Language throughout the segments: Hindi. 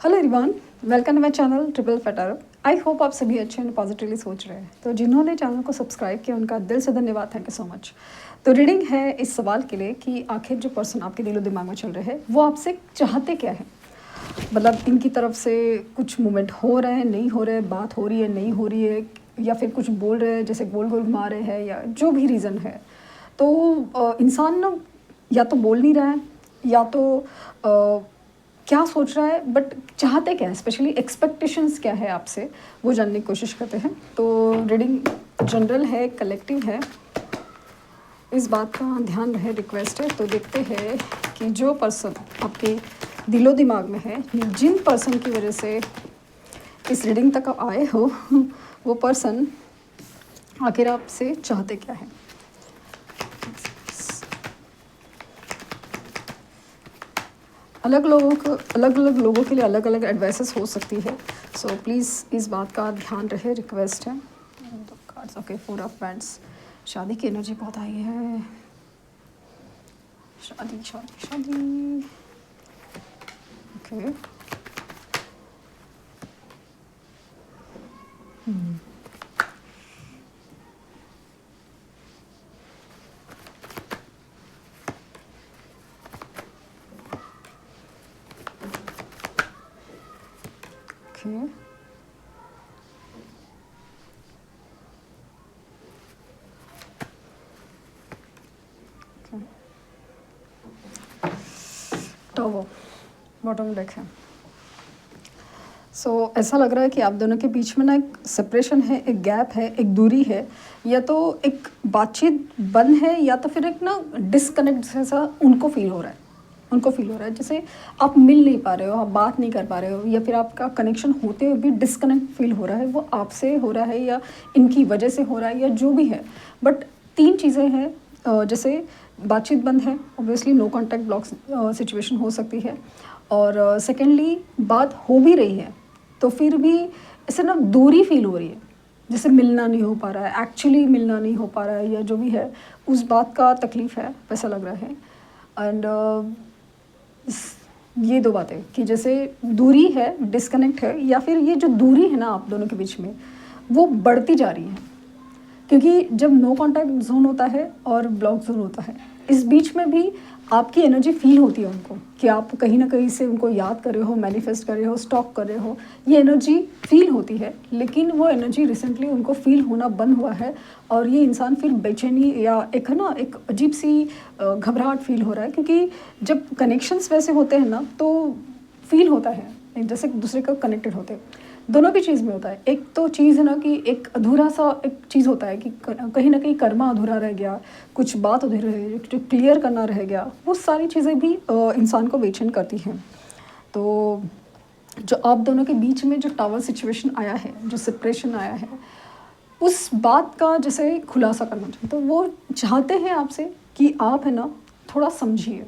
Hello everyone, welcome to my channel triple फटर। आई होप आप सभी अच्छे एंड पॉजिटिवली सोच रहे हैं। तो जिन्होंने चैनल को सब्सक्राइब किया उनका दिल से धन्यवाद, थैंक यू सो मच। तो रीडिंग है इस सवाल के लिए कि आखिर जो पर्सन आपके दिलो दिमाग में चल रहे हैं वो आपसे चाहते क्या है। मतलब इनकी तरफ से कुछ मूवमेंट हो रहे हैं, नहीं हो रहे, बात हो रही है, नहीं हो रही है, या फिर कुछ बोल रहे हैं जैसे गोल गोल घुमा रहे हैं, या जो भी रीज़न है। तो इंसान ना या तो बोल नहीं रहा है या तो क्या सोच रहा है, बट चाहते क्या है, स्पेशली एक्सपेक्टेशंस क्या है आपसे, वो जानने की कोशिश करते हैं। तो रीडिंग जनरल है, कलेक्टिव है, इस बात का ध्यान रहे, रिक्वेस्ट है। तो देखते हैं कि जो पर्सन आपके दिलो दिमाग में है, जिन पर्सन की वजह से इस रीडिंग तक आप आए हो वो पर्सन आखिर आपसे चाहते क्या है। अलग अलग लोगों के लिए अलग अलग एडवाइसेस हो सकती है। सो प्लीज़ इस बात का ध्यान रहे, रिक्वेस्ट है। कार्ड्स ओके, 4 ऑफ पैंट्स, शादी की एनर्जी बहुत आई है। शादी शादी शादी, okay. Okay, tower bottom deck है। सो ऐसा लग रहा है कि आप दोनों के बीच में ना एक सेपरेशन है, एक गैप है, एक दूरी है, या तो एक बातचीत बंद है, या तो फिर एक ना डिसकनेक्ट जैसा उनको फील हो रहा है। जैसे आप मिल नहीं पा रहे हो, आप बात नहीं कर पा रहे हो, या फिर आपका कनेक्शन होते हुए भी डिसकनेक्ट फील हो रहा है। वो आपसे हो रहा है या इनकी वजह से हो रहा है, या जो भी है। बट 3 चीज़ें हैं। जैसे बातचीत बंद है, obviously no contact block situation हो सकती है। और सेकेंडली बात हो भी रही है तो फिर भी ऐसे ना दूरी फील हो रही है, जैसे मिलना नहीं हो पा रहा है, एक्चुअली मिलना नहीं हो पा रहा है, या जो भी है उस बात का तकलीफ़ है, वैसा लग रहा है। एंड ये 2 बातें कि जैसे दूरी है, डिस्कनेक्ट है, या फिर ये जो दूरी है ना आप दोनों के बीच में वो बढ़ती जा रही है। क्योंकि जब नो कांटेक्ट जोन होता है और ब्लॉक जोन होता है, इस बीच में भी आपकी एनर्जी फील होती है उनको, कि आप कहीं ना कहीं से उनको याद कर रहे हो, मैनिफेस्ट कर रहे हो, स्टॉक कर रहे हो, ये एनर्जी फील होती है। लेकिन वो एनर्जी रिसेंटली उनको फील होना बंद हुआ है, और ये इंसान फिर बेचैनी या एक है ना एक अजीब सी घबराहट फील हो रहा है। क्योंकि जब कनेक्शंस वैसे होते हैं ना तो फील होता है जैसे एक दूसरे का कनेक्टेड होते हैं। दोनों भी चीज़ में होता है। एक तो चीज़ है ना कि एक अधूरा सा एक चीज़ होता है कि कहीं ना कहीं कर्मा अधूरा रह गया, कुछ बात अधूरी रह गई, जो क्लियर करना रह गया, वो सारी चीज़ें भी इंसान को बेचैन करती हैं। तो जो आप दोनों के बीच में जो टावर सिचुएशन आया है, जो सेपरेशन आया है, उस बात का जैसे खुलासा करना चाहते तो वो चाहते हैं आपसे कि आप है ना थोड़ा समझिए,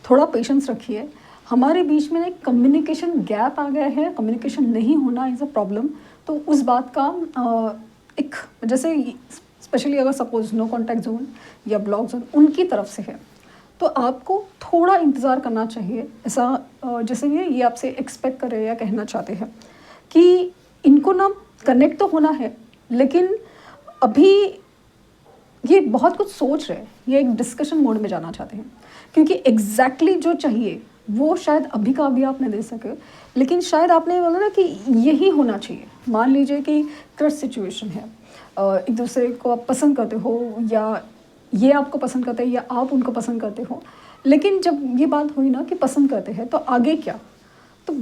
थोड़ा पेशेंस रखिए। हमारे बीच में एक कम्युनिकेशन गैप आ गया है, कम्युनिकेशन नहीं होना इज़ अ प्रॉब्लम। तो उस बात का एक जैसे स्पेशली अगर सपोज नो कांटेक्ट जोन या ब्लॉक जोन उनकी तरफ से है तो आपको थोड़ा इंतज़ार करना चाहिए। ऐसा जैसे ये आपसे एक्सपेक्ट कर रहे हैं या कहना चाहते हैं कि इनको ना कनेक्ट तो होना है, लेकिन अभी ये बहुत कुछ सोच रहे हैं, ये एक डिस्कशन मोड में जाना चाहते हैं। क्योंकि एग्जैक्टली जो चाहिए वो शायद अभी का अभी आप नहीं दे सके, लेकिन शायद आपने बोला ना कि यही होना चाहिए। मान लीजिए कि क्रश सिचुएशन है, एक दूसरे को आप पसंद करते हो, या ये आपको पसंद करते हैं, या आप उनको पसंद करते हो। लेकिन जब ये बात हुई ना कि पसंद करते हैं तो आगे क्या, तो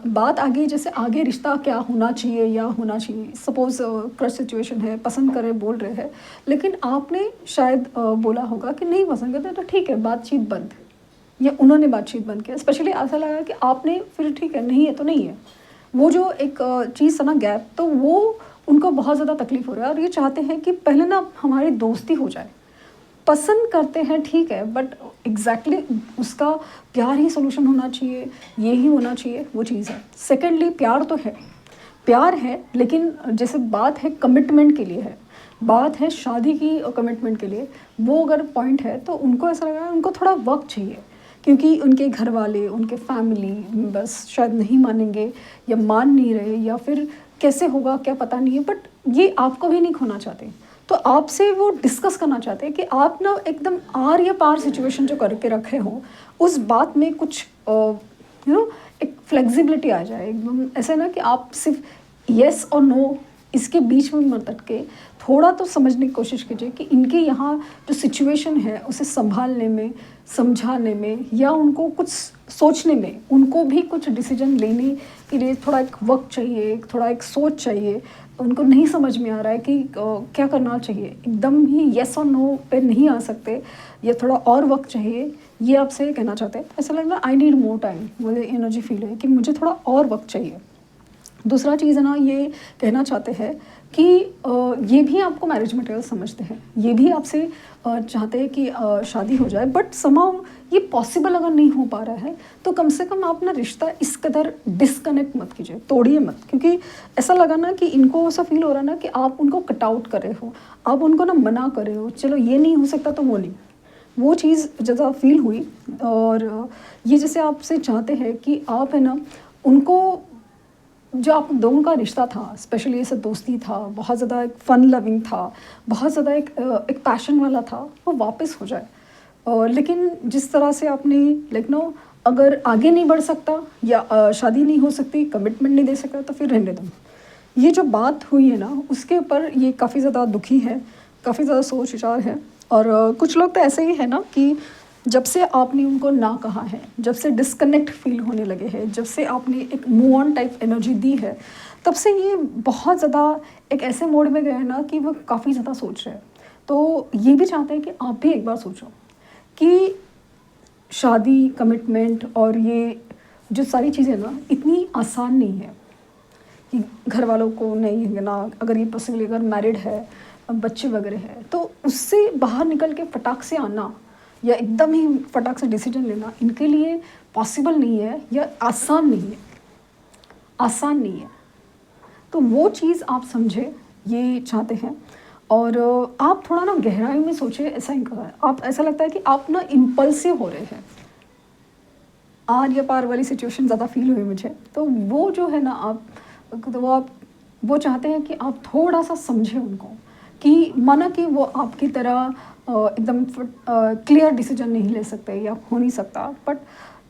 बात आगे जैसे आगे रिश्ता क्या होना चाहिए या होना चाहिए। सपोज क्रश सिचुएशन है, पसंद कर रहे बोल रहे हैं, लेकिन आपने शायद बोला होगा कि नहीं पसंद करते तो ठीक है बातचीत बंद, या उन्होंने बातचीत बंद किया। स्पेशली ऐसा लगा कि आपने फिर ठीक है, नहीं है तो नहीं है। वो जो एक चीज़ था ना गैप, तो वो उनको बहुत ज़्यादा तकलीफ हो रहा है, और ये चाहते हैं कि पहले ना हमारी दोस्ती हो जाए। पसंद करते हैं ठीक है, बट एग्जैक्टली उसका प्यार ही सोल्यूशन होना चाहिए, ये ही होना चाहिए, वो चीज़ है। सेकेंडली प्यार तो है, प्यार है, लेकिन जैसे बात है कमिटमेंट के लिए है, बात है शादी की कमिटमेंट के लिए, वो अगर पॉइंट है तो उनको ऐसा लग रहा है उनको थोड़ा वक्त चाहिए क्योंकि उनके घर वाले, उनके फैमिली बस शायद नहीं मानेंगे या मान नहीं रहे, या फिर कैसे होगा क्या पता नहीं है, बट ये आपको भी नहीं खोना चाहते। तो आपसे वो डिस्कस करना चाहते हैं कि आप ना एकदम आर या पार सिचुएशन जो करके रखे हो, उस बात में कुछ एक फ्लेक्सिबिलिटी आ जाए। एकदम ऐसा ना कि आप सिर्फ येस और नो इसके बीच में मत अटके, थोड़ा तो समझने की कोशिश कीजिए कि इनके यहाँ जो सिचुएशन है उसे संभालने में, समझाने में, या उनको कुछ सोचने में, उनको भी कुछ डिसीजन लेने के लिए थोड़ा एक वक्त चाहिए, थोड़ा एक सोच चाहिए। उनको नहीं समझ में आ रहा है कि क्या करना चाहिए, एकदम ही येस और नो पे नहीं आ सकते, या थोड़ा और वक्त चाहिए, ये आपसे कहना चाहते हैं। ऐसा लग रहा है आई नीड मोर टाइम, मुझे एनर्जी फील है कि मुझे थोड़ा और वक्त चाहिए। दूसरा चीज़ है ना, ये कहना चाहते हैं कि ये भी आपको मैरिज मटेरियल समझते हैं, ये भी आपसे चाहते हैं कि शादी हो जाए, बट समाउ ये पॉसिबल अगर नहीं हो पा रहा है तो कम से कम आप ना रिश्ता इस कदर डिस्कनेक्ट मत कीजिए, तोड़िए मत। क्योंकि ऐसा लगा ना कि इनको ऐसा फील हो रहा है ना कि आप उनको कट आउट कर रहे हो, आप उनको ना मना कर रहे हो, चलो ये नहीं हो सकता तो वो नहीं, वो चीज़ ज़्यादा फील हुई। और ये जैसे आपसे चाहते हैं कि आप है ना उनको, जो आप दोनों का रिश्ता था, स्पेशली ऐसा दोस्ती था, बहुत ज़्यादा एक फ़न लविंग था, बहुत ज़्यादा एक पैशन वाला था, वो वापस हो जाए। लेकिन जिस तरह से आपने लाइक नो, अगर आगे नहीं बढ़ सकता या शादी नहीं हो सकती, कमिटमेंट नहीं दे सकता, तो फिर रहने दो। ये जो बात हुई है ना, उसके ऊपर ये काफ़ी ज़्यादा दुखी है, काफ़ी ज़्यादा सोच विचार है। और कुछ लोग तो ऐसे ही है ना कि जब से आपने उनको ना कहा है, जब से डिस्कनेक्ट फील होने लगे हैं, जब से आपने एक मूव ऑन टाइप एनर्जी दी है, तब से ये बहुत ज़्यादा एक ऐसे मोड में गए हैं ना कि वो काफ़ी ज़्यादा सोच रहे हैं। तो ये भी चाहते हैं कि आप भी एक बार सोचो कि शादी, कमिटमेंट और ये जो सारी चीज़ें ना इतनी आसान नहीं है कि घर वालों को नहीं है ना, अगर ये पॉसिबल, अगर मैरिड है, बच्चे वगैरह है, तो उससे बाहर निकल के फटाक से आना या एकदम ही फटाक से डिसीजन लेना इनके लिए पॉसिबल नहीं है, या आसान नहीं है, आसान नहीं है। तो वो चीज़ आप समझे, ये चाहते हैं। और आप थोड़ा ना गहराई में सोचे, ऐसा ही कहा है आप, ऐसा लगता है कि आप ना इम्पल्सिव हो रहे हैं, आर या पार वाली सिचुएशन ज़्यादा फील हुई मुझे। तो वो जो है ना, आप वो चाहते हैं कि आप थोड़ा सा समझें उनको, कि माना कि वो आपकी तरह एकदम क्लियर डिसीजन नहीं ले सकते या हो नहीं सकता, बट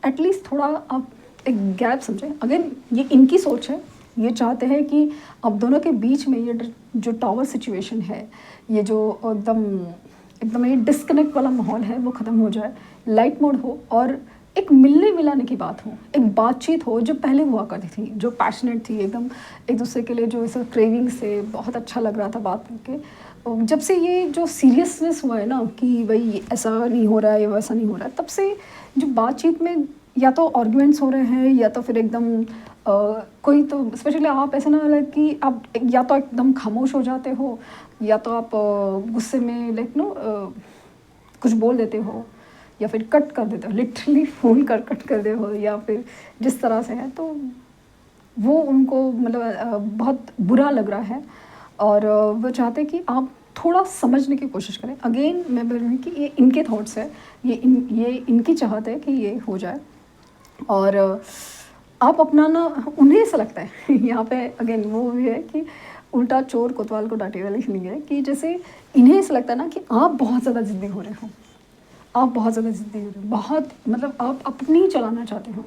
एटलीस्ट थोड़ा आप एक गैप समझें। अगेन ये इनकी सोच है, ये चाहते हैं कि आप दोनों के बीच में ये जो टावर सिचुएशन है, ये जो एकदम एकदम ये डिस्कनेक्ट वाला माहौल है, वो ख़त्म हो जाए, लाइट मोड हो, और एक मिलने मिलाने की बात हो, एक बातचीत हो जो पहले हुआ करती थी, जो पैशनेट थी, एकदम एक दूसरे के लिए जो ऐसा क्रेविंग से बहुत अच्छा लग रहा था बात करके। जब से ये जो सीरियसनेस हुआ है ना कि भाई ऐसा नहीं हो रहा है या वैसा नहीं हो रहा है, तब से जो बातचीत में या तो आर्ग्यूमेंट्स हो रहे हैं, या तो फिर एकदम कोई तो स्पेशली आप ऐसा ना लाइक कि आप या तो एकदम खामोश हो जाते हो, या तो आप गुस्से में लाइक नो कुछ बोल देते हो, या फिर कट कर देते हो, लिटरली फ़ोन कर कट कर दे हो, या फिर जिस तरह से है, तो वो उनको मतलब बहुत बुरा लग रहा है। और वो चाहते हैं कि आप थोड़ा समझने की कोशिश करें। अगेन मैं बोल रही हूँ कि ये इनके थॉट्स है, ये इनकी चाहत है कि ये हो जाए। और आप अपना ना, उन्हें ऐसा लगता है यहाँ पे अगेन वो भी है कि उल्टा चोर कोतवाल को डांटे वाली फीलिंग है, कि जैसे इन्हें ऐसा लगता है ना कि आप बहुत ज़्यादा ज़िद्दी हो रहे हो, आप बहुत ज़्यादा ज़िद्दी हो रहे हो, बहुत मतलब आप अपनी चलाना चाहते हो,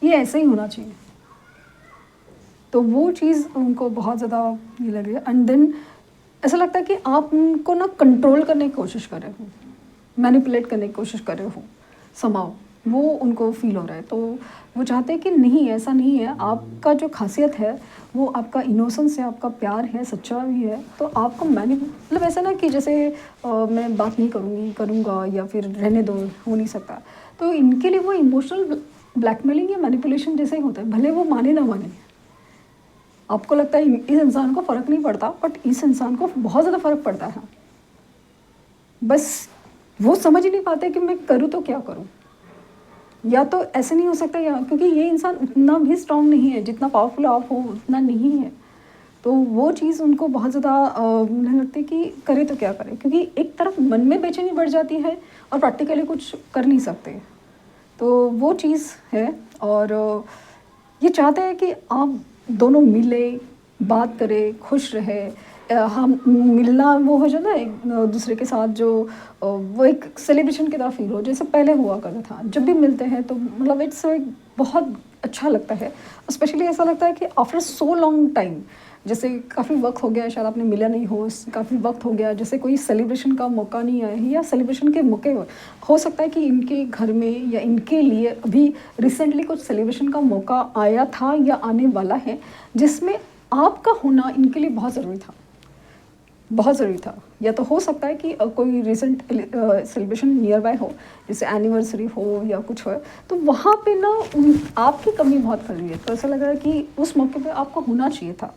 ये ऐसे ही होना चाहिए। तो वो चीज़ उनको बहुत ज़्यादा ये लग रही है। एंड देन ऐसा लगता है कि आप उनको ना कंट्रोल करने की कोशिश कर रहे हो, मैनिपुलेट करने की कोशिश कर रहे हो समाओ, वो उनको फील हो रहा है। तो वो चाहते हैं कि नहीं, ऐसा नहीं है, आपका जो खासियत है वो आपका इनोसेंस है, आपका प्यार है, सच्चा भी है। तो आपको मतलब ऐसा ना कि जैसे मैं बात नहीं करूँगी, करूँगा, या फिर रहने दो, हो नहीं सकता। तो इनके लिए वो इमोशनल ब्लैकमेलिंग या मैनिपुलेशन जैसे ही होता है, भले वो माने ना माने। आपको लगता है इस इंसान को फ़र्क नहीं पड़ता, बट इस इंसान को बहुत ज़्यादा फ़र्क पड़ता है। बस वो समझ ही नहीं पाते कि मैं करूँ तो क्या करूँ, या तो ऐसे नहीं हो सकता, या क्योंकि ये इंसान उतना भी स्ट्रांग नहीं है, जितना पावरफुल आप हो उतना नहीं है। तो वो चीज़ उनको बहुत ज़्यादा मुझे लगता है कि करे तो क्या करे, क्योंकि एक तरफ मन में बेचैनी बढ़ जाती है और प्रैक्टिकली कुछ कर नहीं सकते। तो वो चीज़ है। और ये चाहते हैं कि आप दोनों मिले, बात करें, खुश रहे। हम मिलना वो हो जाए ना एक दूसरे के साथ, जो वो एक सेलिब्रेशन की तरह फील हो जैसे पहले हुआ करता था। जब भी मिलते हैं तो मतलब इट्स एक बहुत अच्छा लगता है। स्पेशली ऐसा लगता है कि आफ्टर सो लॉन्ग टाइम, जैसे काफ़ी वक्त हो गया शायद आपने मिला नहीं हो, काफ़ी वक्त हो गया, जैसे कोई सेलिब्रेशन का मौका नहीं आया है या सेलिब्रेशन के मौके हो सकता है कि इनके घर में या इनके लिए अभी रिसेंटली कुछ सेलिब्रेशन का मौका आया था या आने वाला है, जिसमें आपका होना इनके लिए बहुत ज़रूरी था, बहुत ज़रूरी था। या तो हो सकता है कि कोई रिसेंट सेलिब्रेशन नियर बाय हो, जैसे एनिवर्सरी हो या कुछ हो, तो वहाँ पे ना आपकी कमी बहुत कर रही है। तो ऐसा लग रहा है कि उस मौके पे आपको होना चाहिए था,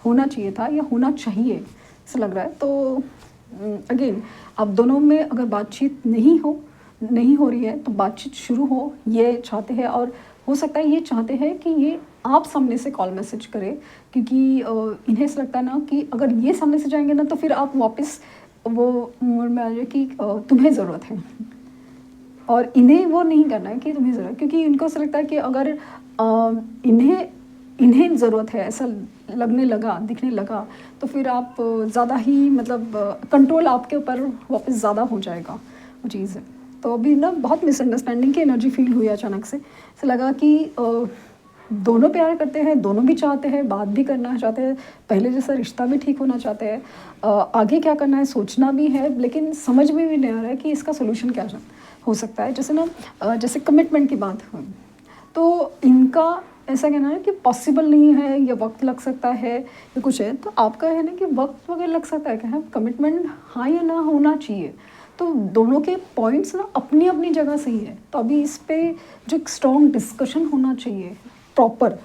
होना चाहिए था या होना चाहिए, ऐसा लग रहा है। तो अगेन आप दोनों में अगर बातचीत नहीं हो रही है तो बातचीत शुरू हो, ये चाहते हैं। और हो सकता है ये चाहते हैं कि ये आप सामने से कॉल मैसेज करें, क्योंकि इन्हें ऐसा लगता है ना कि अगर ये सामने से जाएंगे ना तो फिर आप वापस वो मोड में आ जाए कि तुम्हें ज़रूरत है। और इन्हें वो नहीं करना है कि तुम्हें ज़रूरत, क्योंकि इनको ऐसा लगता है कि अगर इन्हें ज़रूरत है, ऐसा लगने लगा, दिखने लगा, तो फिर आप ज़्यादा ही मतलब कंट्रोल आपके ऊपर वापस ज़्यादा हो जाएगा वो चीज़ है। तो अभी ना बहुत मिसअंडरस्टैंडिंग की एनर्जी फील हुई अचानक से। ऐसा लगा कि दोनों प्यार करते हैं, दोनों भी चाहते हैं, बात भी करना चाहते हैं, पहले जैसा रिश्ता भी ठीक होना चाहते हैं, आगे क्या करना है सोचना भी है, लेकिन समझ में भी नहीं आ रहा है कि इसका सोल्यूशन क्या हो सकता है। जैसे ना जैसे कमिटमेंट की बात हुई, तो इनका ऐसा कहना है कि पॉसिबल नहीं है या वक्त लग सकता है या कुछ है। तो आपका है ना कि वक्त वगैरह लग सकता है क्या है, कमिटमेंट हाँ या ना होना चाहिए। तो दोनों के पॉइंट्स ना अपनी अपनी जगह सही है। तो अभी इस पे जो एक स्ट्रॉन्ग डिस्कशन होना चाहिए, प्रॉपर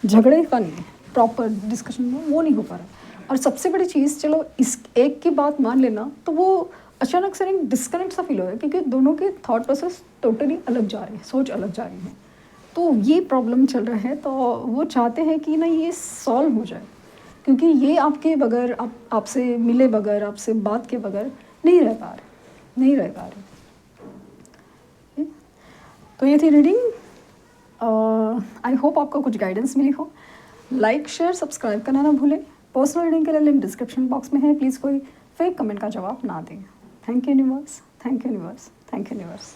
झगड़े का नहीं, प्रॉपर डिस्कशन में वो नहीं हो पा रहा। और सबसे बड़ी चीज़, चलो इस एक की बात मान लेना, तो वो अचानक से एक डिस्कनेक्ट सा फील हो रहा है, क्योंकि दोनों के थॉट प्रोसेस टोटली अलग जा रहे हैं, सोच अलग जा रही है। तो ये प्रॉब्लम चल रहा है। तो वो चाहते हैं कि ना ये सॉल्व हो जाए, क्योंकि ये आपके बगैर, आपसे मिले बगैर, आपसे बात के बगैर नहीं रह पा रहे। तो ये थी रीडिंग। आई होप आपको कुछ गाइडेंस मिली हो। लाइक शेयर सब्सक्राइब करना ना भूलें। पर्सनल रीडिंग के लिए लिंक डिस्क्रिप्शन बॉक्स में है, प्लीज़ कोई फेक कमेंट का जवाब ना दें। Thank you universe, thank you universe, thank you universe.